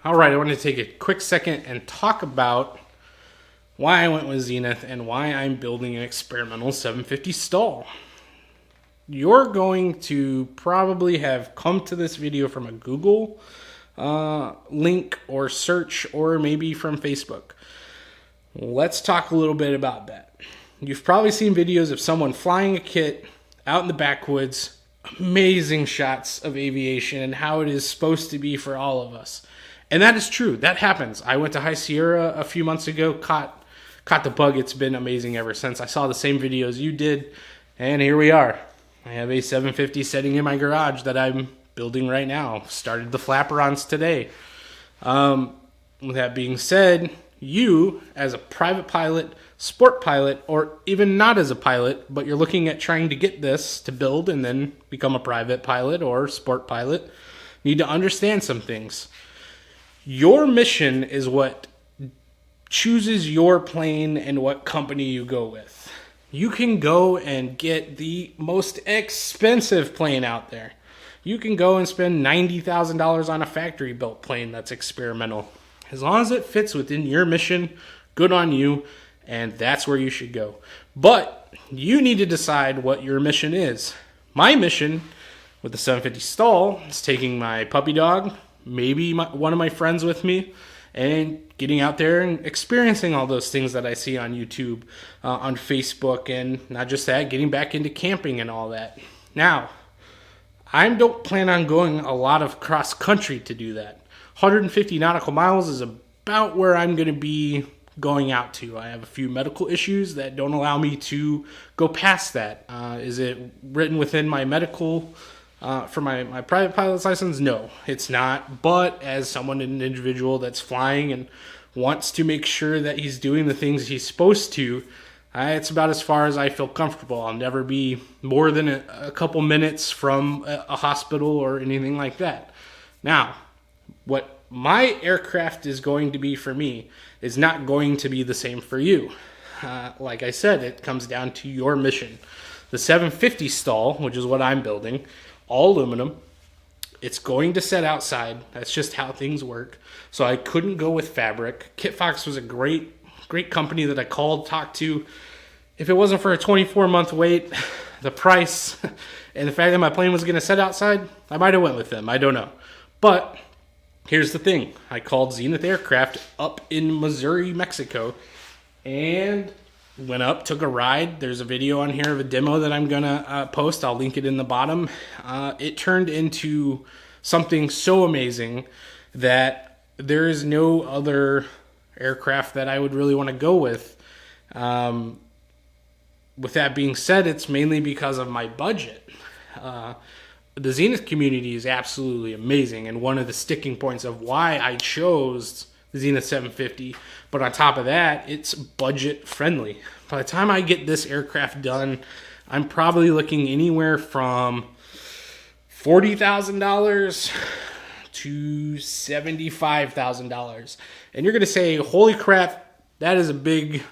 All right, I want to take a quick second and talk about why I went with Zenith and why I'm building an experimental 750 STOL. You're going to probably have come to this video from a Google link or search, or maybe from Facebook. Let's talk a little bit about that. You've probably seen videos of someone flying a kit out in the backwoods, amazing shots of aviation and how it is supposed to be for all of us. And that is true. That happens. I went to High Sierra a few months ago, caught the bug. It's been amazing ever since. I saw the same videos you did, and here we are. I have a 750 sitting in my garage that I'm building right now. Started the flaperons today. With that being said, you, as a private pilot, sport pilot, or even not as a pilot, but you're looking at trying to get this to build and then become a private pilot or sport pilot, need to understand some things. Your mission is what chooses your plane and what company you go with. You can go and get the most expensive plane out there. You can go and spend $90,000 on a factory-built plane that's experimental. As long as it fits within your mission, good on you, and that's where you should go. But you need to decide what your mission is. My mission with the 750 STOL is taking my puppy dog, maybe one of my friends with me, and getting out there and experiencing all those things that I see on YouTube, on Facebook, and not just that, getting back into camping and all that. Now, I don't plan on going a lot of cross country to do that. 150 nautical miles is about where I'm going to be going out to. I have a few medical issues that don't allow me to go past that. Is it written within my medical for my private pilot's license? No, it's not. But as an individual that's flying and wants to make sure that he's doing the things he's supposed to, it's about as far as I feel comfortable. I'll never be more than a couple minutes from a hospital or anything like that. Now, what my aircraft is going to be for me is not going to be the same for you. Like I said, it comes down to your mission. The 750 STOL, which is what I'm building, all aluminum. It's going to set outside. That's just how things work. So I couldn't go with fabric. KitFox was a great company that I called, talked to. If it wasn't for a 24-month wait, the price, and the fact that my plane was going to set outside, I might have went with them. I don't know. But here's the thing. I called Zenith Aircraft up in Missouri, Mexico, and went up, took a ride. There's a video on here of a demo that I'm going to post. I'll link it in the bottom. It turned into something so amazing that there is no other aircraft that I would really want to go with. With that being said, it's mainly because of my budget. The Zenith community is absolutely amazing, and one of the sticking points of why I chose the Zenith 750. But on top of that, it's budget friendly. By the time I get this aircraft done, I'm probably looking anywhere from $40,000 to $75,000. And you're going to say, holy crap, that is a big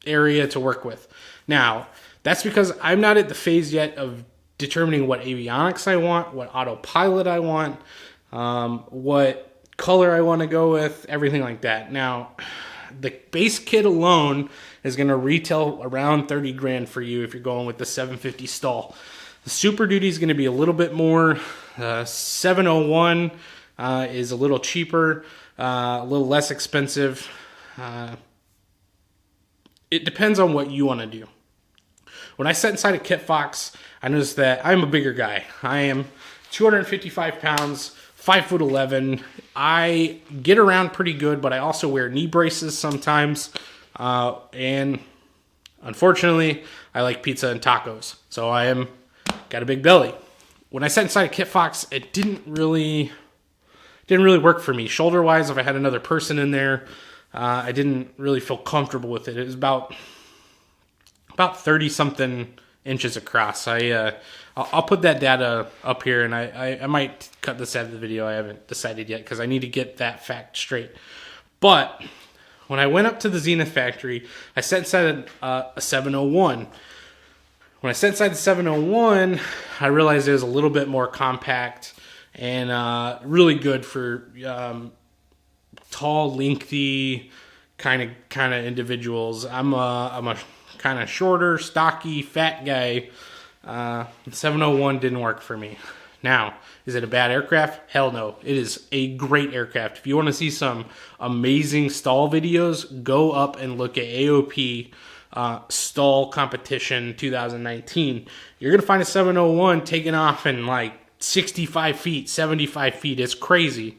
area to work with. Now, that's because I'm not at the phase yet of determining what avionics I want, what autopilot I want, what color I want to go with, everything like that. Now, the base kit alone is going to retail around 30 grand for you if you're going with the 750 STOL. The Super Duty is going to be a little bit more. 701 is a little cheaper, a little less expensive. It depends on what you want to do. When I sat inside a KitFox, I noticed that I'm a bigger guy. I am 255 pounds, 5'11". I get around pretty good, but I also wear knee braces sometimes. And unfortunately, I like pizza and tacos. So got a big belly. When I sat inside a KitFox, it didn't really work for me. Shoulder-wise, if I had another person in there, I didn't really feel comfortable with it. It was about 30-something inches across. I'll put that data up here, and I might cut this out of the video. I haven't decided yet because I need to get that fact straight. But when I went up to the Zenith factory, I sat inside a 701. When I sat inside the 701, I realized it was a little bit more compact and really good for tall, lengthy kind of individuals. I'm a kind of shorter, stocky, fat guy. 701 didn't work for me. Now, is it a bad aircraft? Hell no. It is a great aircraft. If you want to see some amazing STOL videos, go up and look at AOP STOL competition 2019. You're going to find a 701 taking off in like 65 feet, 75 feet. It's crazy.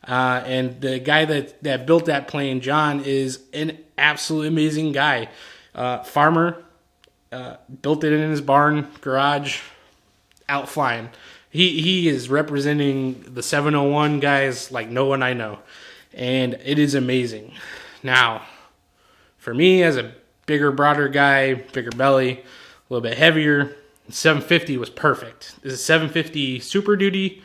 And the guy that built that plane, John, is an absolutely amazing guy. Farmer, built it in his barn, garage, out flying. He is representing the 701 guys like no one I know. And it is amazing. Now, for me, as a bigger, broader guy, bigger belly, a little bit heavier, 750 was perfect. This is 750 Super Duty.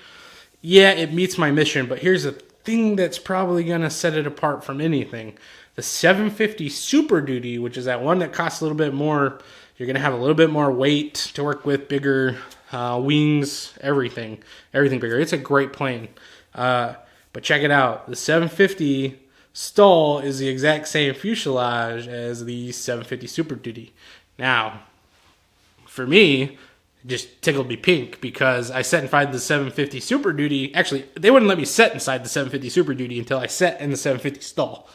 Yeah, it meets my mission, but here's the thing that's probably going to set it apart from anything. The 750 Super Duty, which is that one that costs a little bit more, you're going to have a little bit more weight to work with, bigger wings, everything bigger. It's a great plane. But check it out. The 750 STOL is the exact same fuselage as the 750 Super Duty. Now, for me, it just tickled me pink because I sat inside the 750 Super Duty. Actually, they wouldn't let me sit inside the 750 Super Duty until I sat in the 750 STOL,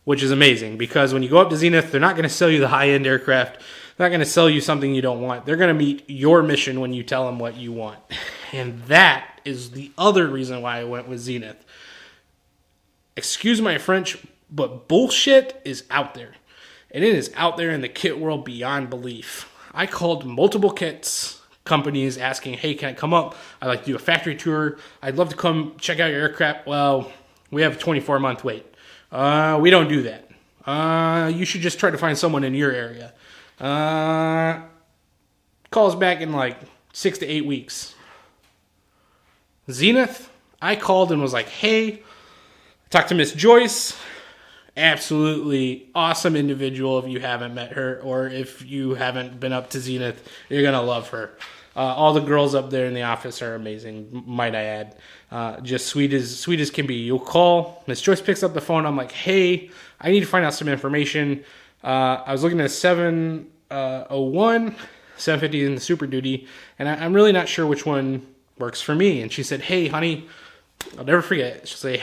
which is amazing because when you go up to Zenith, they're not going to sell you the high-end aircraft. They're not going to sell you something you don't want. They're going to meet your mission when you tell them what you want. And that is the other reason why I went with Zenith. Excuse my French, but bullshit is out there. And it is out there in the kit world beyond belief. I called multiple kits companies asking, hey, can I come up? I'd like to do a factory tour. I'd love to come check out your aircraft. Well, we have a 24-month wait. We don't do that. You should just try to find someone in your area. Calls back in like 6 to 8 weeks. Zenith, I called and was like, hey, talked to Miss Joyce. Absolutely awesome individual if you haven't met her, or if you haven't been up to Zenith, you're going to love her. All the girls up there in the office are amazing, might I add. Just sweet as can be. You'll call, Miss Joyce picks up the phone, I'm like, hey, I need to find out some information. I was looking at 701, 750 in the Super Duty, and I'm really not sure which one works for me. And she said, hey, honey, I'll never forget. She said,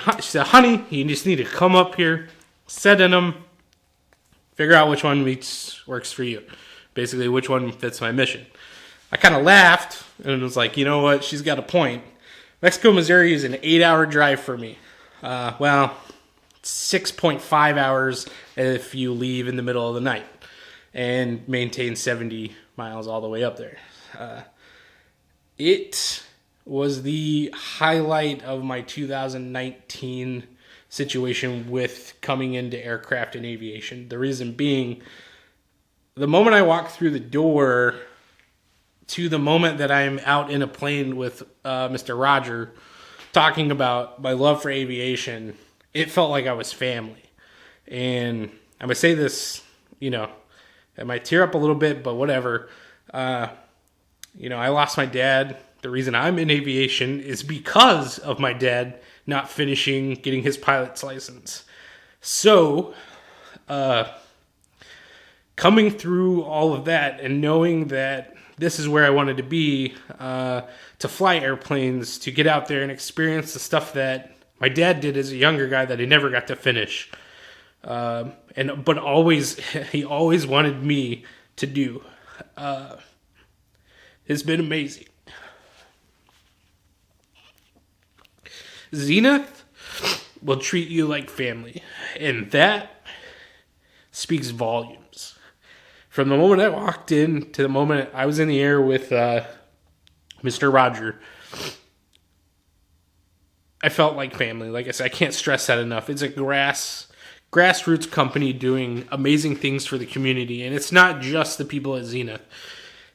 honey, you just need to come up here, sit in them, figure out which one works for you. Basically, which one fits my mission. I kind of laughed and was like, you know what? She's got a point. Mexico, Missouri is an 8-hour drive for me. 6.5 hours if you leave in the middle of the night and maintain 70 miles all the way up there. It was the highlight of my 2019 situation with coming into aircraft and aviation. The reason being, the moment I walked through the door to the moment that I'm out in a plane with Mr. Roger talking about my love for aviation, it felt like I was family. And I'm going to say this, I might tear up a little bit, but whatever. I lost my dad. The reason I'm in aviation is because of my dad not getting his pilot's license. So, coming through all of that and knowing that this is where I wanted to be, to fly airplanes, to get out there and experience the stuff that my dad did as a younger guy that he never got to finish. But he always wanted me to do. It's been amazing. Zenith will treat you like family, and that speaks volumes. From the moment I walked in to the moment I was in the air with Mr. Roger, I felt like family. Like I said, I can't stress that enough. It's a grassroots company doing amazing things for the community, and it's not just the people at Zenith.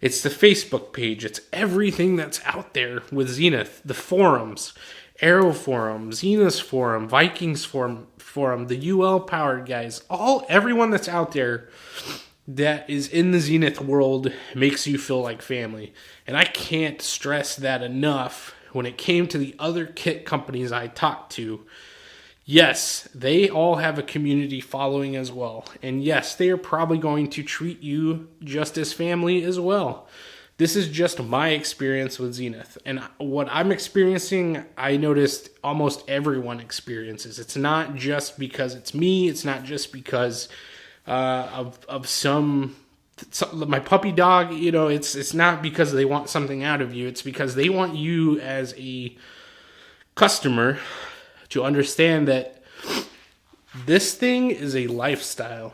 It's the Facebook page. It's everything that's out there with Zenith. The forums, Aero Forum, Zenith Forum, Vikings Forum, the UL Powered guys, everyone that's out there that is in the Zenith world makes you feel like family. And I can't stress that enough when it came to the other kit companies I talked to. Yes, they all have a community following as well. And yes, they are probably going to treat you just as family as well. This is just my experience with Zenith. And what I'm experiencing, I noticed almost everyone experiences. It's not just because it's me. It's not just because of some my puppy dog. You know, it's not because they want something out of you. It's because they want you as a customer to understand that this thing is a lifestyle.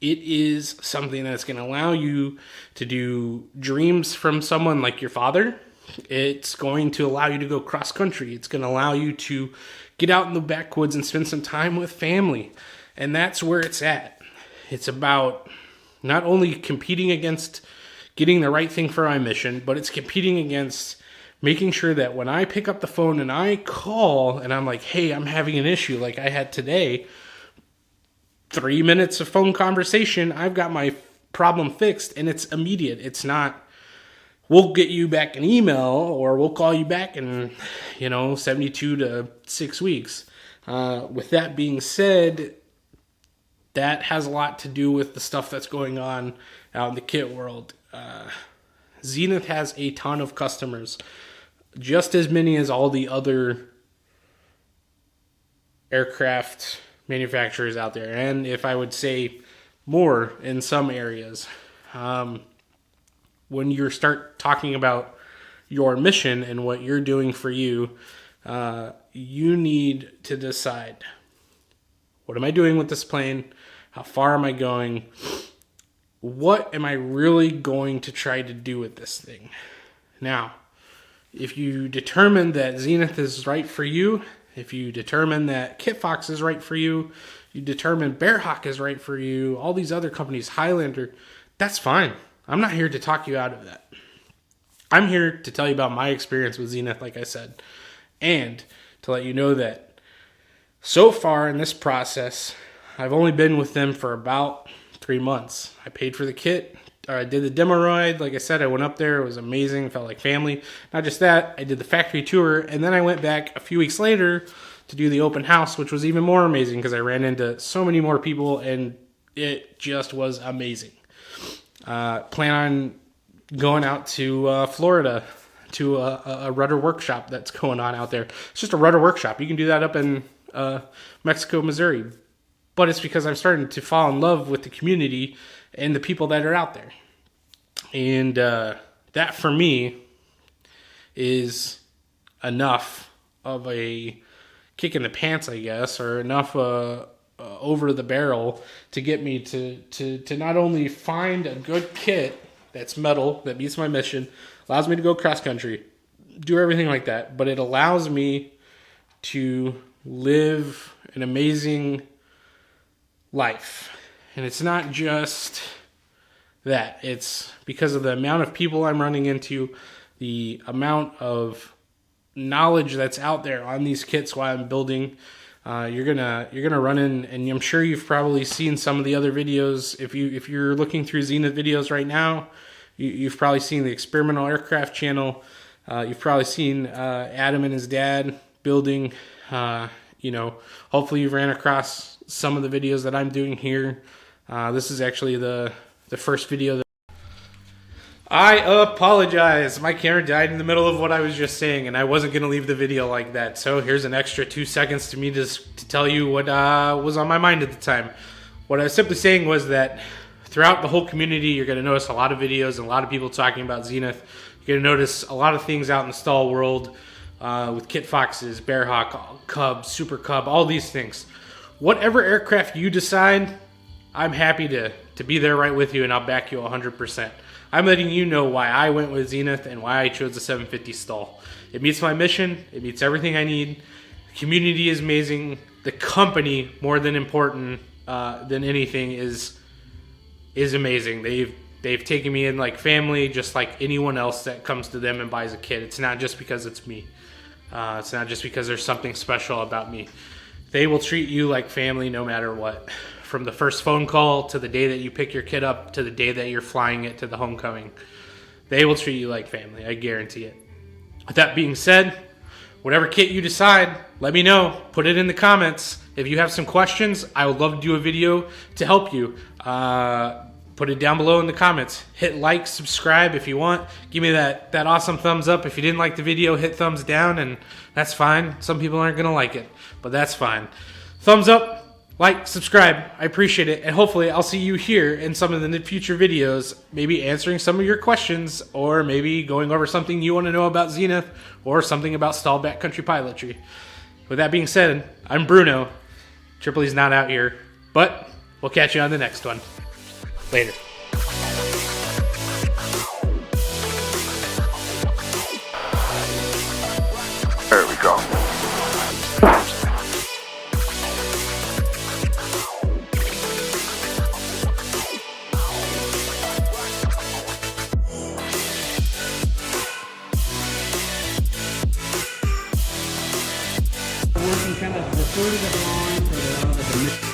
It is something that's going to allow you to do dreams from someone like your father. It's going to allow you to go cross country. It's going to allow you to get out in the backwoods and spend some time with family. And that's where it's at. It's about not only competing against getting the right thing for my mission, but it's competing against making sure that when I pick up the phone and I call and I'm like, hey, I'm having an issue like I had today, 3 minutes of phone conversation, I've got my problem fixed, and it's immediate. It's not, we'll get you back an email or we'll call you back in, 72 to 6 weeks. With that being said, that has a lot to do with the stuff that's going on out in the kit world. Zenith has a ton of customers, just as many as all the other aircraft manufacturers out there, and if I would say more in some areas. When you start talking about your mission and what you're doing for you, you need to decide, what am I doing with this plane? How far am I going? What am I really going to try to do with this thing? Now, if you determine that Zenith is right for you, if you determine that KitFox is right for you, you determine Bearhawk is right for you, all these other companies, Highlander, that's fine. I'm not here to talk you out of that. I'm here to tell you about my experience with Zenith, like I said, and to let you know that so far in this process, I've only been with them for about 3 months. I paid for the kit. I did the demo ride. Like I said, I went up there. It was amazing. Felt like family. Not just that, I did the factory tour, and then I went back a few weeks later to do the open house, which was even more amazing because I ran into so many more people, and it just was amazing. Plan on going out to Florida to a rudder workshop that's going on out there. It's just a rudder workshop. You can do that up in Mexico, Missouri. But it's because I'm starting to fall in love with the community and the people that are out there. And that, for me, is enough of a kick in the pants, I guess, or enough over the barrel to get me to not only find a good kit that's metal, that meets my mission, allows me to go cross-country, do everything like that, but it allows me to live an amazing life. And it's not just that. It's because of the amount of people I'm running into, the amount of knowledge that's out there on these kits while I'm building. You're gonna run in, and I'm sure you've probably seen some of the other videos. If you're looking through Zenith videos right now, you've probably seen the Experimental Aircraft channel. You've probably seen Adam and his dad building. Hopefully you've ran across some of the videos that I'm doing here. This is actually the first video. I apologize. My camera died in the middle of what I was just saying, and I wasn't going to leave the video like that. So here's an extra 2 seconds to me to tell you what was on my mind at the time. What I was simply saying was that throughout the whole community, you're going to notice a lot of videos and a lot of people talking about Zenith. You're going to notice a lot of things out in the STOL world with Kit Foxes, Bearhawk, Cub, Super Cub, all these things. Whatever aircraft you decide, I'm happy to be there right with you, and I'll back you 100%. I'm letting you know why I went with Zenith and why I chose the 750 STOL. It meets my mission. It meets everything I need. The community is amazing. The company, more than important than anything, is amazing. They've taken me in like family, just like anyone else that comes to them and buys a kit. It's not just because it's me. It's not just because there's something special about me. They will treat you like family no matter what. From the first phone call to the day that you pick your kit up to the day that you're flying it to the homecoming. They will treat you like family, I guarantee it. With that being said, whatever kit you decide, let me know. Put it in the comments. If you have some questions, I would love to do a video to help you. Put it down below in the comments. Hit like, subscribe if you want. Give me that awesome thumbs up. If you didn't like the video, hit thumbs down, and that's fine. Some people aren't going to like it, but that's fine. Thumbs up, like, subscribe. I appreciate it, and hopefully I'll see you here in some of the future videos, maybe answering some of your questions, or maybe going over something you want to know about Zenith, or something about STOL backcountry pilotry. With that being said, I'm Bruno. Tripoli's not out here, but we'll catch you on the next one. Later. There we go. Working kind of recorded along for the